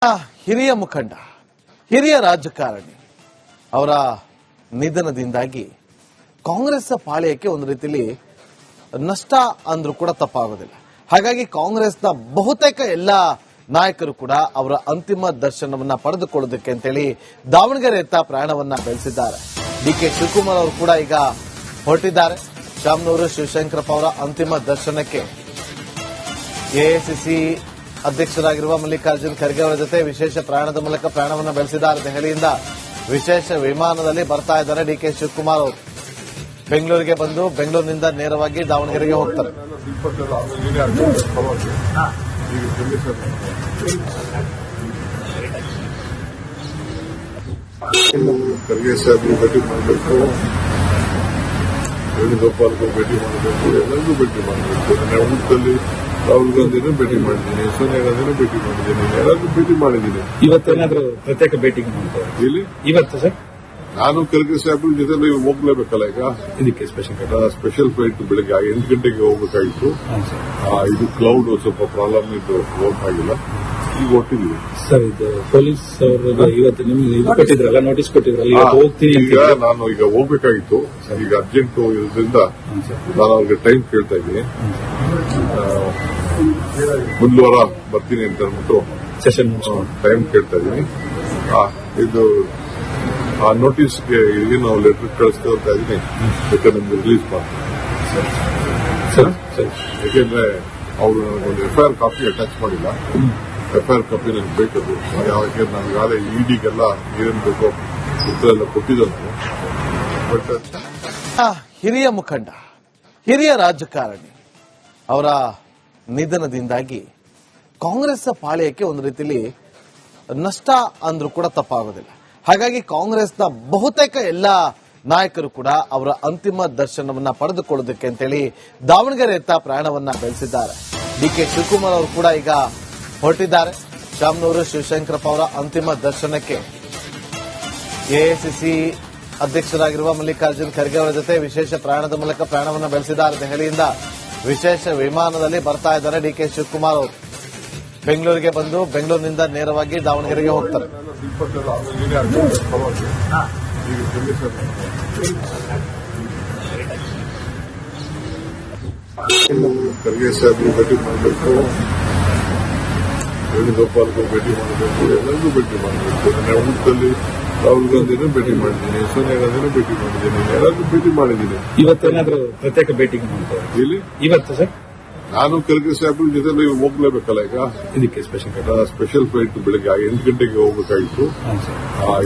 ಹಿರಿಯ ಮುಖಂಡ, ಹಿರಿಯ ರಾಜಕಾರಣಿ ಅವರ ನಿಧನದಿಂದಾಗಿ ಕಾಂಗ್ರೆಸ್ ಪಾಳ್ಯಕ್ಕೆ ಒಂದು ರೀತಿಯಲ್ಲಿ ನಷ್ಟ ಅಂದ್ರೂ ಕೂಡ ತಪ್ಪಾಗೋದಿಲ್ಲ. ಹಾಗಾಗಿ ಕಾಂಗ್ರೆಸ್ನ ಬಹುತೇಕ ಎಲ್ಲ ನಾಯಕರು ಕೂಡ ಅವರ ಅಂತಿಮ ದರ್ಶನವನ್ನ ಪಡೆದುಕೊಳ್ಳೋದಕ್ಕೆ ಅಂತೇಳಿ ದಾವಣಗೆರೆಯತ್ತ ಪ್ರಯಾಣವನ್ನ ಬೆಳೆಸಿದ್ದಾರೆ. ಡಿಕೆ ಶಿವಕುಮಾರ್ ಅವರು ಕೂಡ ಈಗ ಹೊರಟಿದ್ದಾರೆ. ಶಾಮನೂರು ಶಿವಶಂಕರಪ್ಪ ಅವರ ಅಂತಿಮ ದರ್ಶನಕ್ಕೆ ಎಐಸಿಸಿ ಅಧ್ಯಕ್ಷರಾಗಿರುವ ಮಲ್ಲಿಕಾರ್ಜುನ್ ಖರ್ಗೆ ಅವರ ಜೊತೆ ವಿಶೇಷ ಪ್ರಯಾಣದ ಮೂಲಕ ಪ್ರಯಾಣವನ್ನು ಬೆಳೆಸಿದ್ದಾರೆ. ದೆಹಲಿಯಿಂದ ವಿಶೇಷ ವಿಮಾನದಲ್ಲಿ ಬರ್ತಾ ಇದ್ದಾರೆ ಡಿಕೆ ಶಿವಕುಮಾರ್ ಅವರು. ಬೆಂಗಳೂರಿಗೆ ಬಂದು ಬೆಂಗಳೂರಿನಿಂದ ನೇರವಾಗಿ ದಾವಣಗೆರೆಗೆ ಹೋಗ್ತಾರೆ. ಖರ್ಗೆ ಸಾಹೇಬರು ಭೇಟಿ ಮಾಡಬೇಕು, ವೇಣುಗೋಪಾಲ್ಗೂ ಭೇಟಿ ಮಾಡಬೇಕು, ಎಲ್ಲರಿಗೂ ಭೇಟಿ ಮಾಡಬೇಕು. ನನ್ನ ಊಟದಲ್ಲಿ ರಾಹುಲ್ ಗಾಂಧಿನೂ ಭೇಟಿ ಮಾಡಿದ್ದೀನಿ, ಸೋನಿಯಾ ಗಾಂಧಿನೂ ಭೇಟಿ ಮಾಡಿದ್ದೀನಿ, ಎಲ್ಲರಿಗೂ ಭೇಟಿ ಮಾಡಿದ್ದೀನಿ. ಇವತ್ತೇನಾದ್ರೂ ಪ್ರತ್ಯೇಕ ಭೇಟಿ ಮಾಡ್ತಾರೆ ಇಲ್ಲಿ ಇವತ್ತು ಸರ್? ನಾನು ಖರ್ಗೆ ಸಾಹೇಬ್ರ ಜೊತೆ ಹೋಗ್ಲೇಬೇಕಲ್ಲ. ಈಗ ಇದಕ್ಕೆ ಸ್ಪೆಷಲ್ ಫ್ಲೈಟ್ ಬೆಳಿಗ್ಗೆ 8 ಗಂಟೆಗೆ ಹೋಗ್ಬೇಕಾಗಿತ್ತು. ಇದು ಕ್ಲೌಡ್ ಸ್ವಲ್ಪ ಪ್ರಾಬ್ಲಮ್ ಇದ್ದು ಹೋಗಕ್ಕಾಗಿಲ್ಲ. ಈಗ ಹೊಟ್ಟಿದ್ವಿ ಸರ್. ಇದು ಪೊಲೀಸ್ ಅವರು ಇವತ್ತು ನಿಮ್ಗೆ ಇದು ಕೊಟ್ಟಿದ್ರಲ್ಲ, ನೋಟಿಸ್ ಕೊಟ್ಟಿದ್ರಲ್ಲ, ಇವತ್ತು ಹೋಗ್ತೀನಿ. ಈಗ ನಾನು ಈಗ ಹೋಗ್ಬೇಕಾಗಿತ್ತು. ಈಗ ಅರ್ಜೆಂಟ್ ಇರೋದ್ರಿಂದ ನಾನು ಅವ್ರಿಗೆ ಟೈಮ್ ಕೇಳ್ತಾ ಇದ್ದೀನಿ. ಮುಂದಿನ ವಾರ ಬರ್ತೀನಿ ಅಂತ ಅಂದ್ಬಿಟ್ಟು ಸೆಷನ್ ಟೈಮ್ ಕೇಳ್ತಾ ಇದ್ದೀನಿ. ಇದು ಆ ನೋಟಿಸ್ಗೆ ಏನು ಲೆಟರ್ ಕಳಿಸ್ತಾ ಇದ್ದೀನಿ, ಬೇಕಾದ್ರೆ ನಿಮ್ಗೆ ರಿಲೀಸ್ ಮಾಡ್ತೀನಿ. ಯಾಕೆಂದ್ರೆ ಅವರು ನನಗೊಂದು FIR ಕಾಪಿ ಅಟ್ಯಾಚ್ ಮಾಡಿಲ್ಲ. FIR ಕಾಪಿ ನನಗೆ ಬೇಕದು. ಯಾಕೆ ನನಗಾಗಲೇ ಇಡಿಗೆಲ್ಲ ಏನೇನು ಬೇಕೋ ಉತ್ತರ ಎಲ್ಲ ಕೊಟ್ಟಿದ್ದಾನೆ. ಬಟ್ ಹಿರಿಯ ಮುಖಂಡ, ಹಿರಿಯ ರಾಜಕಾರಣಿ ಅವರ ನಿಧನದಿಂದಾಗಿ ಕಾಂಗ್ರೆಸ್ ಪಾಳ್ಯಕ್ಕೆ ಒಂದು ರೀತಿಯಲ್ಲಿ ನಷ್ಟ ಅಂದ್ರೂ ಕೂಡ ತಪ್ಪಾಗೋದಿಲ್ಲ. ಹಾಗಾಗಿ ಕಾಂಗ್ರೆಸ್ನ ಬಹುತೇಕ ಎಲ್ಲ ನಾಯಕರು ಕೂಡ ಅವರ ಅಂತಿಮ ದರ್ಶನವನ್ನ ಪಡೆದುಕೊಳ್ಳೋದಕ್ಕೆ ಅಂತೇಳಿ ದಾವಣಗೆರೆಯತ್ತ ಪ್ರಯಾಣವನ್ನ ಬೆಳೆಸಿದ್ದಾರೆ. ಡಿಕೆ ಶಿವಕುಮಾರ್ ಅವರು ಕೂಡ ಈಗ ಹೊರಟಿದ್ದಾರೆ. ಶಾಮನೂರು ಶಿವಶಂಕರಪ್ಪ ಅವರ ಅಂತಿಮ ದರ್ಶನಕ್ಕೆ ಎಐಸಿಸಿ ಅಧ್ಯಕ್ಷರಾಗಿರುವ ಮಲ್ಲಿಕಾರ್ಜುನ್ ಖರ್ಗೆ ಅವರ ಜೊತೆ ವಿಶೇಷ ಪ್ರಯಾಣದ ಮೂಲಕ ಪ್ರಯಾಣವನ್ನು ಬೆಳೆಸಿದ್ದಾರೆ. ದೆಹಲಿಯಿಂದ ವಿಶೇಷ ವಿಮಾನದಲ್ಲಿ ಬರ್ತಾ ಇದ್ದಾರೆ ಡಿಕೆ ಶಿವಕುಮಾರ್ ಅವರು. ಬೆಂಗಳೂರಿಗೆ ಬಂದು ಬೆಂಗಳೂರಿನಿಂದ ನೇರವಾಗಿ ದಾವಣಗೆರೆಗೆ ಹೋಗ್ತಾರೆ. ಖರ್ಗೆ ಸಾಹೇಬರು ಭೇಟಿ ಮಾಡಬೇಕು, ವೇಣುಗೋಪಾಲ್ಗೂ ಭೇಟಿ ಮಾಡಬೇಕು, ಎಲ್ಲರಿಗೂ ಭೇಟಿ ಮಾಡಬೇಕು. ನನ್ನ ಊಟದಲ್ಲಿ ರಾಹುಲ್ ಗಾಂಧಿನೂ ಭೇಟಿ ಮಾಡಿದ್ದೀನಿ, ಸೋನಿಯಾ ಗಾಂಧಿನೂ ಭೇಟಿ ಮಾಡಿದ್ದೀನಿ, ಎಲ್ಲರಿಗೂ ಭೇಟಿ ಮಾಡಿದ್ದೀನಿ. ಇವತ್ತೇನಾದ್ರೂ ಪ್ರತ್ಯೇಕ ಭೇಟಿ ಮಾಡ್ತಾರೆ ಇಲ್ಲಿ ಇವತ್ತು ಸರ್? ನಾನು ಖರ್ಗೆ ಸಾಹೇಬ್ರ ಜೊತೆ ಹೋಗ್ಲೇಬೇಕಲ್ಲ. ಈಗ ಇದಕ್ಕೆ ಸ್ಪೆಷಲ್ ಫ್ಲೈಟ್ ಬೆಳಿಗ್ಗೆ 8 ಗಂಟೆಗೆ ಹೋಗ್ಬೇಕಾಗಿತ್ತು.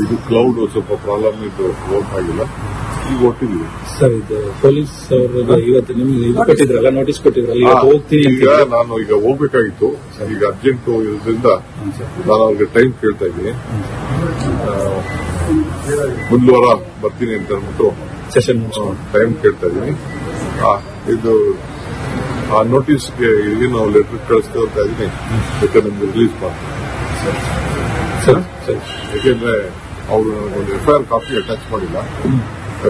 ಇದು ಕ್ಲೌಡ್ ಸ್ವಲ್ಪ ಪ್ರಾಬ್ಲಮ್ ಇದ್ದು ಹೋಗಕ್ಕಾಗಿಲ್ಲ. ಈಗ ಹೊಟ್ಟಿದ್ವಿ ಸರ್. ಇದು ಪೊಲೀಸ್ ಅವರು ಇವತ್ತು ನಿಮ್ಗೆ ಇದು ಕೊಟ್ಟಿದ್ರಲ್ಲ, ನೋಟಿಸ್ ಕೊಟ್ಟಿದ್ರಲ್ಲ, ಇವತ್ತು ಹೋಗ್ತೀನಿ. ಈಗ ನಾನು ಈಗ ಹೋಗ್ಬೇಕಾಗಿತ್ತು. ಈಗ ಅರ್ಜೆಂಟ್ ಇರೋದ್ರಿಂದ ನಾನು ಅವ್ರಿಗೆ ಟೈಮ್ ಕೇಳ್ತಾ ಇದ್ದೀನಿ. ಮುಂದಿನ ವಾರ ಬರ್ತೀನಿ ಅಂತ ಅಂದ್ಬಿಟ್ಟು ಸೆಷನ್ ಟೈಮ್ ಕೇಳ್ತಾ ಇದ್ದೀನಿ. ಇದು ಆ ನೋಟಿಸ್ಗೆ ಏನು ಲೆಟರ್ ಕಳಿಸ್ತಾ ಇದ್ದೀನಿ, ಬೇಕಾದ್ರೆ ನಿಮ್ಗೆ ರಿಲೀಸ್ ಮಾಡ್ತೀನಿ. ಯಾಕೆಂದ್ರೆ ಅವರು ನನಗೊಂದು FIR ಕಾಪಿ ಅಟ್ಯಾಚ್ ಮಾಡಿಲ್ಲ.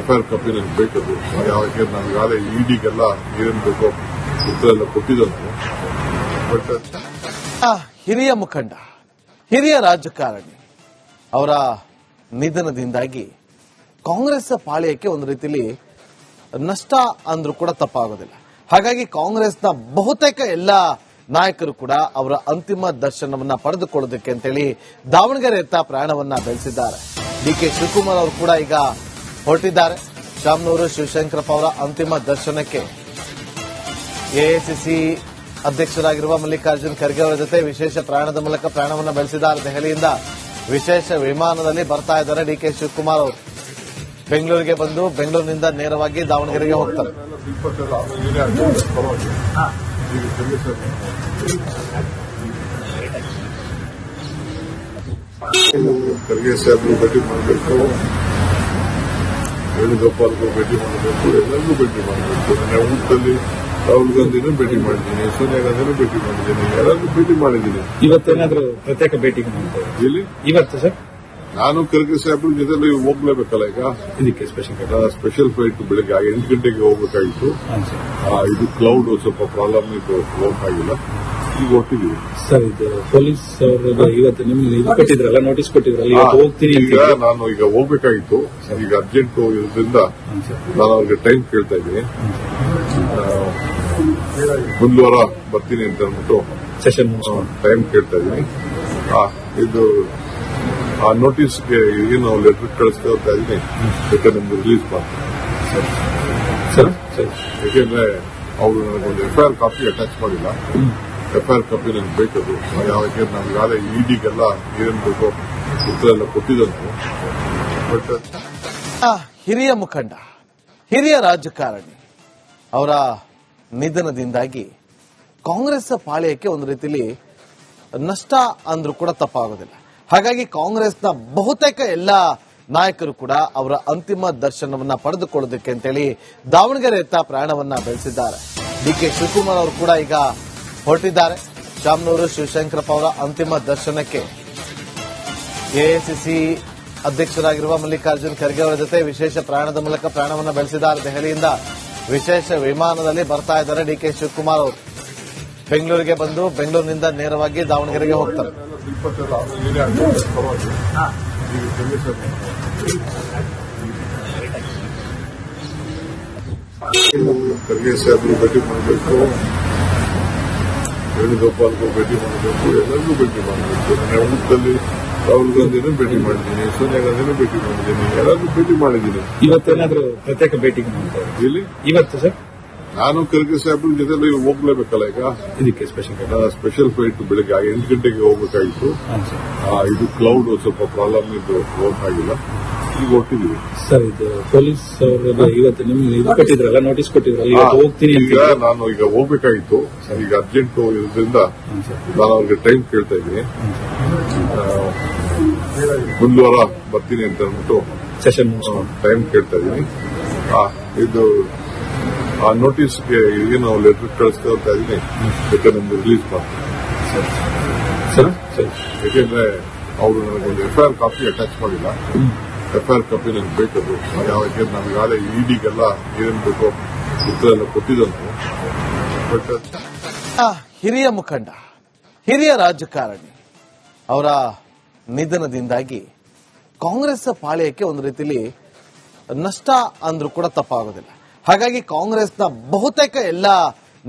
FIR ಕಾಪಿ ನನಗೆ ಬೇಕದು. ಯಾಕೆ ನನಗಾಗಲೇ ಇಡಿಗೆಲ್ಲ ಏನೇನು ಬೇಕೋ ಉತ್ತರ ಎಲ್ಲ ಕೊಟ್ಟಿದ್ದಾನೆ. ಬಟ್ ಹಿರಿಯ ಮುಖಂಡ, ಹಿರಿಯ ರಾಜಕಾರಣಿ ಅವರ ನಿಧನದಿಂದಾಗಿ ಕಾಂಗ್ರೆಸ್ ಪಾಳ್ಯಕ್ಕೆ ಒಂದು ರೀತಿಯಲ್ಲಿ ನಷ್ಟ ಅಂದ್ರೂ ಕೂಡ ತಪ್ಪಾಗೋದಿಲ್ಲ. ಹಾಗಾಗಿ ಕಾಂಗ್ರೆಸ್ನ ಬಹುತೇಕ ಎಲ್ಲ ನಾಯಕರು ಕೂಡ ಅವರ ಅಂತಿಮ ದರ್ಶನವನ್ನ ಪಡೆದುಕೊಳ್ಳೋದಕ್ಕೆ ಅಂತೇಳಿ ದಾವಣಗೆರೆಯತ್ತ ಪ್ರಯಾಣವನ್ನ ಬೆಳೆಸಿದ್ದಾರೆ. ಡಿಕೆ ಶಿವಕುಮಾರ್ ಅವರು ಕೂಡ ಈಗ ಹೊರಟಿದ್ದಾರೆ. ಶಾಮನೂರು ಶಿವಶಂಕರಪ್ಪ ಅವರ ಅಂತಿಮ ದರ್ಶನಕ್ಕೆ ಎಐಸಿಸಿ ಅಧ್ಯಕ್ಷರಾಗಿರುವ ಮಲ್ಲಿಕಾರ್ಜುನ್ ಖರ್ಗೆ ಅವರ ಜೊತೆ ವಿಶೇಷ ಪ್ರಯಾಣದ ಮೂಲಕ ಪ್ರಯಾಣವನ್ನ ಬೆಳೆಸಿದ್ದಾರೆ. ದೆಹಲಿಯಿಂದ ವಿಶೇಷ ವಿಮಾನದಲ್ಲಿ ಬರ್ತಾ ಇದ್ದಾರೆ ಡಿಕೆ ಶಿವಕುಮಾರ್ ಅವರು. ಬೆಂಗಳೂರಿಗೆ ಬಂದು ಬೆಂಗಳೂರಿನಿಂದ ನೇರವಾಗಿ ದಾವಣಗೆರೆಗೆ ಹೋಗ್ತಾರೆ. ಖರ್ಗೆ ಸಾಹೇಬರು ಭೇಟಿ ಮಾಡಬೇಕು, ವೇಣುಗೋಪಾಲ್ಗೂ ಭೇಟಿ ಮಾಡಬೇಕು, ಎಲ್ಲರಿಗೂ ಭೇಟಿ ಮಾಡಬೇಕು. ನನ್ನ ಊಟದಲ್ಲಿ ರಾಹುಲ್ ಗಾಂಧಿನೂ ಭೇಟಿ ಮಾಡಿದ್ದೀನಿ, ಸೋನಿಯಾ ಗಾಂಧಿನೂ ಭೇಟಿ ಮಾಡಿದ್ದೀನಿ, ಎಲ್ಲರಿಗೂ ಭೇಟಿ ಮಾಡಿದ್ದೀನಿ. ಇವತ್ತೇನಾದ್ರೂ ಪ್ರತ್ಯೇಕ ಭೇಟಿ ಮಾಡ್ತಾರೆ ಇಲ್ಲಿ ಇವತ್ತು ಸರ್? ನಾನು ಖರ್ಗೆ ಸಾಹೇಬ್ರ ಜೊತೆ ಹೋಗ್ಲೇಬೇಕಲ್ಲ. ಈಗ ಇದಕ್ಕೆ ಸ್ಪೆಷಲ್ ಫ್ಲೈಟ್ ಬೆಳಿಗ್ಗೆ 8 ಗಂಟೆಗೆ ಹೋಗ್ಬೇಕಾಗಿತ್ತು. ಇದು ಕ್ಲೌಡ್ ಸ್ವಲ್ಪ ಪ್ರಾಬ್ಲಮ್ ಇದ್ದು ಹೋಗಕ್ಕಾಗಿಲ್ಲ. ಈಗ ಹೊಟ್ಟಿದೀವಿ. ಸರ್ ಇದು ಪೊಲೀಸ್ ಅವರು ಇವತ್ತು ನಿಮ್ಗೆ ಇದು ಕೊಟ್ಟಿದ್ರಲ್ಲ, ನೋಟಿಸ್ ಕೊಟ್ಟಿದ್ರಲ್ಲ, ಇವತ್ತು ಹೋಗ್ತೀನಿ ಅಂತ. ಈಗ ನಾನು ಈಗ ಹೋಗ್ಬೇಕಾಗಿತ್ತು, ಈಗ ಅರ್ಜೆಂಟ್ ಇರೋದ್ರಿಂದ ನಾನು ಅವ್ರಿಗೆ ಟೈಮ್ ಕೇಳ್ತಾ ಇದ್ದೀನಿ. ಒಂದು ವಾರ ಬರ್ತೀನಿ ಅಂತ ಅಂದ್ಬಿಟ್ಟು ಸೆಷನ್ ಟೈಮ್ ಕೇಳ್ತಾ ಇದ್ದೀನಿ. ಇದು ಆ ನೋಟಿಸ್ಗೆ ಏನು ಲೆಟರ್ ಕಳಿಸ್ತಾ ಇದ್ದೀನಿ, ಬೇಕಾದ್ರೆ ನಿಮ್ಗೆ ರಿಲೀಸ್ ಮಾಡ್ತೀನಿ. ಸರ್ ಸರಿ. ಯಾಕೆಂದ್ರೆ ಅವರು ನನಗೊಂದು ಎಫ್ಐಆರ್ ಕಾಪಿ ಅಟ್ಯಾಚ್ ಮಾಡಿಲ್ಲ. ಎಫ್ಐಆರ್ ಕಾಪಿ ನನಗೆ ಬೇಕದು. ಯಾಕೆ ನಮ್ಗಾಗಲೇ ಇಡಿಗೆಲ್ಲ ಏನೇನು ಬೇಕೋ ಉತ್ತರ ಎಲ್ಲ ಕೊಟ್ಟಿದ್ದು. ಬಟ್ ಹಿರಿಯ ಮುಖಂಡ, ಹಿರಿಯ ರಾಜಕಾರಣಿ ಅವರ ನಿಧನದಿಂದಾಗಿ ಕಾಂಗ್ರೆಸ್ ಪಾಳ್ಯಕ್ಕೆ ಒಂದು ರೀತಿಯಲ್ಲಿ ನಷ್ಟ ಅಂದ್ರೂ ಕೂಡ ತಪ್ಪಾಗೋದಿಲ್ಲ. ಹಾಗಾಗಿ ಕಾಂಗ್ರೆಸ್ನ ಬಹುತೇಕ ಎಲ್ಲ ನಾಯಕರು ಕೂಡ ಅವರ ಅಂತಿಮ ದರ್ಶನವನ್ನ ಪಡೆದುಕೊಳ್ಳೋದಕ್ಕೆ ಅಂತೇಳಿ ದಾವಣಗೆರೆಯತ್ತ ಪ್ರಯಾಣವನ್ನ ಬೆಳೆಸಿದ್ದಾರೆ. ಡಿಕೆ ಶಿವಕುಮಾರ್ ಅವರು ಕೂಡ ಈಗ ಹೊರಟಿದ್ದಾರೆ. ಶಾಮನೂರು ಶಿವಶಂಕರಪ್ಪ ಅವರ ಅಂತಿಮ ದರ್ಶನಕ್ಕೆ ಎಐಸಿಸಿ ಅಧ್ಯಕ್ಷರಾಗಿರುವ ಮಲ್ಲಿಕಾರ್ಜುನ್ ಖರ್ಗೆ ಅವರ ಜೊತೆ ವಿಶೇಷ ಪ್ರಯಾಣದ ಮೂಲಕ ಪ್ರಯಾಣವನ್ನ ಬೆಳೆಸಿದ್ದಾರೆ. ದೆಹಲಿಯಿಂದ ವಿಶೇಷ ವಿಮಾನದಲ್ಲಿ ಬರ್ತಾ ಇದ್ದಾರೆ ಡಿಕೆ ಶಿವಕುಮಾರ್ ಅವರು. ಬೆಂಗಳೂರಿಗೆ ಬಂದು ಬೆಂಗಳೂರಿನಿಂದ ನೇರವಾಗಿ ದಾವಣಗೆರೆಗೆ ಹೋಗ್ತಾರೆ. ಖರ್ಗೆ ಸಾಹೇಬರು ಭೇಟಿ ಮಾಡಬೇಕು, ವೇಣುಗೋಪಾಲ್ಗೂ ಭೇಟಿ ಮಾಡಬೇಕು, ಎಲ್ಲರಿಗೂ ಭೇಟಿ ಮಾಡಬೇಕು. ನನ್ನ ಊಟದಲ್ಲಿ ರಾಹುಲ್ ಗಾಂಧಿನೂ ಭೇಟಿ ಮಾಡಿದ್ದೀನಿ, ಸೋನಿಯಾ ಗಾಂಧಿನೂ ಭೇಟಿ ಮಾಡಿದ್ದೀನಿ, ಎಲ್ಲರಿಗೂ ಭೇಟಿ ಮಾಡಿದ್ದೀನಿ. ಇವತ್ತೇನಾದ್ರೂ ಪ್ರತ್ಯೇಕ ಭೇಟಿ ಮಾಡ್ತಾರೆ ಇಲ್ಲಿ ಇವತ್ತು ಸರ್? ನಾನು ಖರ್ಗೆ ಸಾಹೇಬ್ರ ಜೊತೆ ಹೋಗ್ಲೇಬೇಕಲ್ಲ. ಈಗ ಇದಕ್ಕೆ ಸ್ಪೆಷಲ್ ಫ್ಲೈಟ್ ಬೆಳಗ್ಗೆ 8 ಗಂಟೆಗೆ ಹೋಗ್ಬೇಕಾಗಿತ್ತು. ಇದು ಕ್ಲೌಡ್ ಸ್ವಲ್ಪ ಪ್ರಾಬ್ಲಮ್ ಇದ್ದು ಹೋಗಕ್ಕಾಗಿಲ್ಲ. ಈಗ ಹೊಟ್ಟಿದೀವಿ. ಸರ್ ಇದು ಪೊಲೀಸ್ ಅವರು ಇವತ್ತು ನಿಮ್ಗೆ ಇದು ಕೊಟ್ಟಿದ್ರಲ್ಲ, ನೋಟಿಸ್ ಕೊಟ್ಟಿದ್ರಲ್ಲ, ಇವತ್ತು ಹೋಗ್ತೀನಿ ಅಂತ. ಈಗ ನಾನು ಈಗ ಹೋಗ್ಬೇಕಾಗಿತ್ತು, ಈಗ ಅರ್ಜೆಂಟ್ ಇರೋದ್ರಿಂದ ನಾನು ಅವ್ರಿಗೆ ಟೈಮ್ ಕೇಳ್ತಾ ಇದ್ದೀನಿ. ಒಂದು ವಾರ ಬರ್ತೀನಿ ಅಂತ ಅಂದ್ಬಿಟ್ಟು ಸೆಷನ್ ಟೈಮ್ ಕೇಳ್ತಾ ಇದ್ದೀನಿ. ಇದು ಆ ನೋಟಿಸ್ಗೆ ಏನು ಲೆಟರ್ ಕಳಿಸ್ತಾ ಇದ್ದೀನಿ, ಬೇಕಾದ್ರೆ ನಿಮ್ಗೆ ರಿಲೀಸ್ ಮಾಡ್ತೀನಿ. ಸರ್ ಸರಿ. ಯಾಕೆಂದ್ರೆ ಅವರು ನನಗೊಂದು ಎಫ್ಐಆರ್ ಕಾಪಿ ಅಟ್ಯಾಚ್ ಮಾಡಿಲ್ಲ. ಎಫ್ಐಆರ್ ಕಾಪಿ ನನಗೆ ಬೇಕದು. ಯಾಕೆ ನಮ್ಗಾಗಲೇ ಇಡಿಗೆಲ್ಲ ಏನೇನು ಬೇಕೋ ಉತ್ತರ ಎಲ್ಲ ಕೊಟ್ಟಿದ್ದು. ಬಟ್ ಹಿರಿಯ ಮುಖಂಡ, ಹಿರಿಯ ರಾಜಕಾರಣಿ ಅವರ ನಿಧನದಿಂದಾಗಿ ಕಾಂಗ್ರೆಸ್ ಪಾಳ್ಯಕ್ಕೆ ಒಂದು ರೀತಿಯಲ್ಲಿ ನಷ್ಟ ಅಂದ್ರೂ ಕೂಡ ತಪ್ಪಾಗೋದಿಲ್ಲ. ಹಾಗಾಗಿ ಕಾಂಗ್ರೆಸ್ನ ಬಹುತೇಕ ಎಲ್ಲ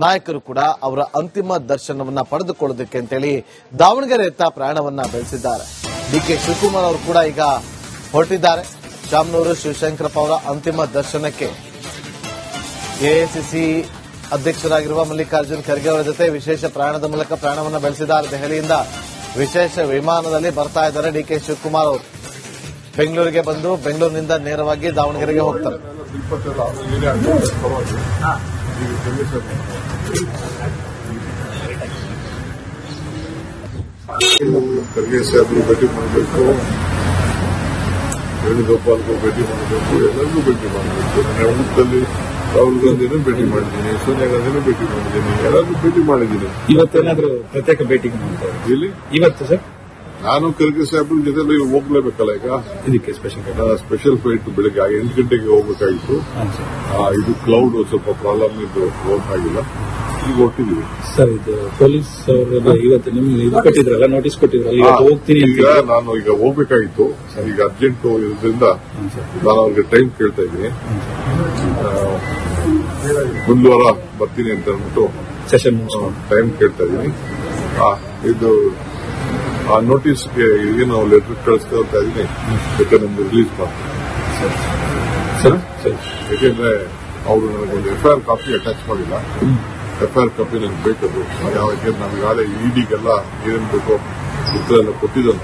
ನಾಯಕರು ಕೂಡ ಅವರ ಅಂತಿಮ ದರ್ಶನವನ್ನ ಪಡೆದುಕೊಳ್ಳೋದಕ್ಕೆ ಅಂತೇಳಿ ದಾವಣಗೆರೆಯತ್ತ ಪ್ರಯಾಣವನ್ನ ಬೆಳೆಸಿದ್ದಾರೆ. ಡಿಕೆ ಶಿವಕುಮಾರ್ ಅವರು ಕೂಡ ಈಗ ಹೊರಟಿದ್ದಾರೆ. ಶಾಮನೂರು ಶಿವಶಂಕರಪ್ಪ ಅವರ ಅಂತಿಮ ದರ್ಶನಕ್ಕೆ ಎಐಸಿಸಿ ಅಧ್ಯಕ್ಷರಾಗಿರುವ ಮಲ್ಲಿಕಾರ್ಜುನ್ ಖರ್ಗೆ ಅವರ ಜೊತೆ ವಿಶೇಷ ಪ್ರಯಾಣದ ಮೂಲಕ ಪ್ರಯಾಣವನ್ನ ಬೆಳೆಸಿದ್ದಾರೆ. ದೆಹಲಿಯಿಂದ ವಿಶೇಷ ವಿಮಾನದಲ್ಲಿ ಬರ್ತಾ ಇದ್ದಾರೆ ಡಿಕೆ ಶಿವಕುಮಾರ್ ಅವರು. ಬೆಂಗಳೂರಿಗೆ ಬಂದು ಬೆಂಗಳೂರಿನಿಂದ ನೇರವಾಗಿ ದಾವಣಗೆರೆಗೆ ಹೋಗ್ತಾರೆ. ಖರ್ಗೆ ಸಾಹೇಬರು ಭೇಟಿ ಮಾಡಬೇಕು, ವೇಣುಗೋಪಾಲ್ಗೂ ಭೇಟಿ ಮಾಡಬೇಕು, ಎಲ್ಲರಿಗೂ ಭೇಟಿ ಮಾಡಬೇಕು. ನನ್ನ ಊಟದಲ್ಲಿ ರಾಹುಲ್ ಗಾಂಧಿನೂ ಭೇಟಿ ಮಾಡಿದ್ದೀನಿ, ಸೋನಿಯಾ ಗಾಂಧಿನೂ ಭೇಟಿ ಮಾಡಿದ್ದೀನಿ, ಎಲ್ಲರಿಗೂ ಭೇಟಿ ಮಾಡಿದ್ದೀನಿ. ಇವತ್ತೇನಾದ್ರೂ ಪ್ರತ್ಯೇಕ ಭೇಟಿ ಮಾಡ್ತಾರೆ ಇಲ್ಲಿ ಇವತ್ತು ಸರ್? ನಾನು ಖರ್ಗೆ ಸಾಹೇಬ್ರ ಜೊತೆ ಹೋಗ್ಲೇಬೇಕಲ್ಲ. ಈಗ ಇದಕ್ಕೆ ಸ್ಪೆಷಲ್ ಫ್ಲೈಟ್ ಬೆಳಗ್ಗೆ 8 ಗಂಟೆಗೆ ಹೋಗ್ಬೇಕಾಗಿತ್ತು. ಇದು ಕ್ಲೌಡ್ ಸ್ವಲ್ಪ ಪ್ರಾಬ್ಲಮ್ ಇದ್ದು ಹೋಗಕ್ಕಾಗಿಲ್ಲ. ಈಗ ಹೊಟ್ಟಿದೀವಿ. ಸರ್ ಇದು ಪೊಲೀಸ್ ಅವರು ಇವತ್ತು ನಿಮ್ಗೆ ಇದು ಕೊಟ್ಟಿದ್ರಲ್ಲ, ನೋಟಿಸ್ ಕೊಟ್ಟಿದ್ರಲ್ಲ, ಇವತ್ತು ಹೋಗ್ತೀನಿ ಅಂತ. ಈಗ ನಾನು ಈಗ ಹೋಗ್ಬೇಕಾಗಿತ್ತು, ಈಗ ಅರ್ಜೆಂಟ್ ಇರೋದ್ರಿಂದ ನಾನು ಅವ್ರಿಗೆ ಟೈಮ್ ಕೇಳ್ತಾ ಇದ್ದೀನಿ. ಒಂದು ವಾರ ಬರ್ತೀನಿ ಅಂತ ಅಂದ್ಬಿಟ್ಟು ಸೆಷನ್ ಟೈಮ್ ಕೇಳ್ತಾ ಇದ್ದೀನಿ. ಇದು ಆ ನೋಟಿಸ್ಗೆ ಏನು ಲೆಟರ್ ಕಳಿಸ್ತಾ ಇದ್ದೀನಿ, ಬೇಕಾದ್ರೆ ನಿಮ್ಗೆ ರಿಲೀಸ್ ಮಾಡ್ತೀನಿ. ಸರ್ ಸರಿ. ಯಾಕೆಂದ್ರೆ ಅವರು ನನಗೊಂದು ಎಫ್ಐಆರ್ ಕಾಪಿ ಅಟ್ಯಾಚ್ ಮಾಡಿಲ್ಲ. ಎಫ್ಐಆರ್ ಕಾಪಿ ನನಗೆ ಬೇಕದು. ಯಾಕೆ ನಮ್ಗಾಗಲೇ ಇಡಿಗೆಲ್ಲ ಏನೇನು ಬೇಕೋ ಉತ್ತರ ಎಲ್ಲ ಕೊಟ್ಟಿದ್ದು.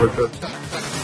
ಬಟ್